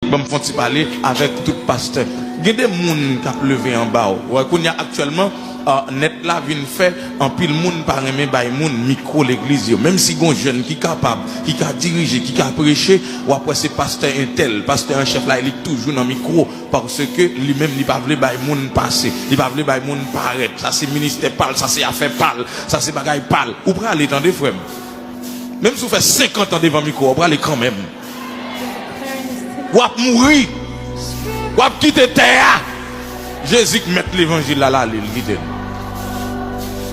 bon font parler avec tout pasteur. Il y a des gens qui ont levé en bas. Qu'on y a actuellement net là vient faire en pile monde par aimer bay monde micro l'église même si gon jeune qui capable qui a dirigé qui a prêché ou après c'est pasteur intel pasteur en chef là il est toujours dans micro parce que lui-même il pas veut bay monde passer il pas veut bay monde paraître ça c'est ministère parle ça c'est affaire parle ça c'est bagaille parle ou prend aller dans des frères même si vous faites 50 ans devant micro, vous allez quand même. Vous allez mourir. Vous allez quitter terre. Jésus met l'évangile là, il dit.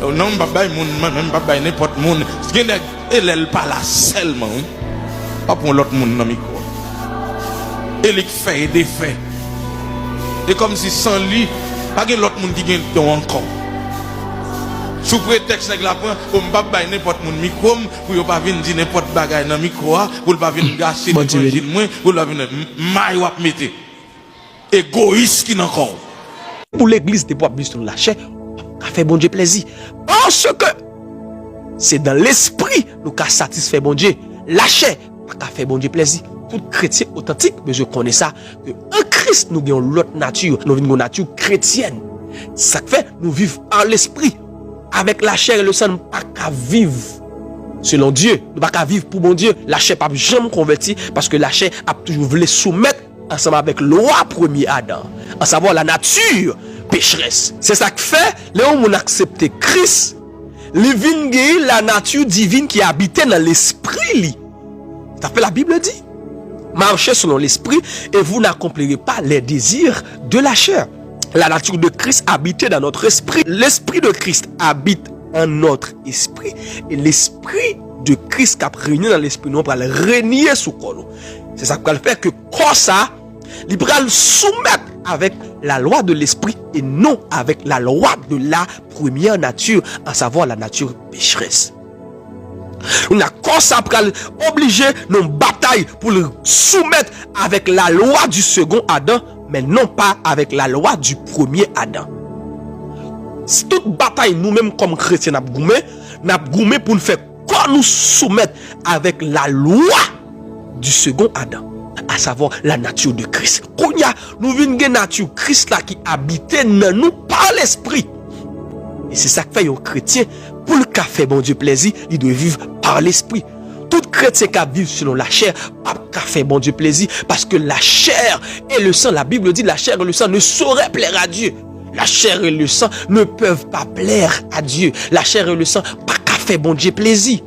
Non, même pas n'importe monde. Elle n'est pas là seulement. Pas pour l'autre monde dans le micro. Elle fait et défait. Et comme si sans lui, pas l'autre monde qui gagne encore. Sous prétexte que la prend pour pas bailler n'importe mon micro pour pas venir dire n'importe bagaille dans micro pour pas venir gâcher l'évangile moi pour pas venir maille ou mettre égoïste qui n'encore pour l'église de pas sur la chair a fait bon Dieu plaisir parce que c'est dans l'esprit nous qu'a satisfait bon Dieu la chair pas fait bon Dieu plaisir tout chrétien authentique mais je connais ça que en Christ nous avons l'autre nature nous avons une nature chrétienne ça fait nous vivons par l'esprit. Avec la chair et le sang, nous ne pouvons pas vivre selon Dieu. Nous ne pouvons pas vivre pour bon Dieu. La chair n'a jamais converti parce que la chair a toujours voulu soumettre ensemble avec le roi premier Adam. À savoir la nature pécheresse. C'est ça qui fait, là où on accepte Christ, la nature divine qui habitait dans l'esprit. Ça fait la Bible dit. Marchez selon l'esprit et vous n'accomplirez pas les désirs de la chair. La nature de Christ habitait dans notre esprit. L'esprit de Christ habite en notre esprit. Et l'esprit de Christ qui a réuni dans l'esprit, nous allons régner sous nous. C'est ça qui va faire que comme ça, il va le soumettre avec la loi de l'esprit et non avec la loi de la première nature, à savoir la nature pécheresse. On a comme ça obligé nos batailles pour le soumettre avec la loi du second Adam, mais non pas avec la loi du premier Adam. Toute bataille, nous-mêmes comme chrétiens, nous goumé pour nous faire quoi nous soumettre avec la loi du second Adam, à savoir la nature de Christ. Nous venons de nature Christ là qui habitait dans nous par l'esprit. Et c'est ça que fait un chrétien, pour le café bon Dieu plaisir, il doit vivre par l'esprit. Tout chrétien qui vit selon la chair, pas café bon Dieu plaisir, parce que la chair et le sang, la Bible dit, la chair et le sang ne sauraient plaire à Dieu. La chair et le sang ne peuvent pas plaire à Dieu. La chair et le sang, pas café bon Dieu plaisir.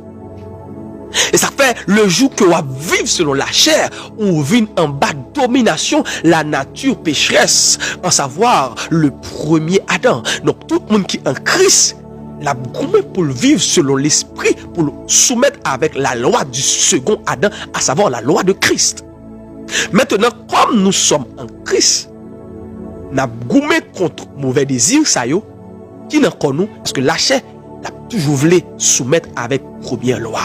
Et ça fait le jour que on vivre selon la chair, on vit en bas de domination la nature pécheresse, en savoir le premier Adam. Donc tout le monde qui est en Christ, la goumé pour le vivre selon l'esprit, pour le soumettre avec la loi du second Adam, à savoir la loi de Christ. Maintenant, comme nous sommes en Christ, n'a goumé contre mauvais désir ça yo, qui n'en connaît nous, parce que la chair l'a toujours voulu soumettre avec première loi.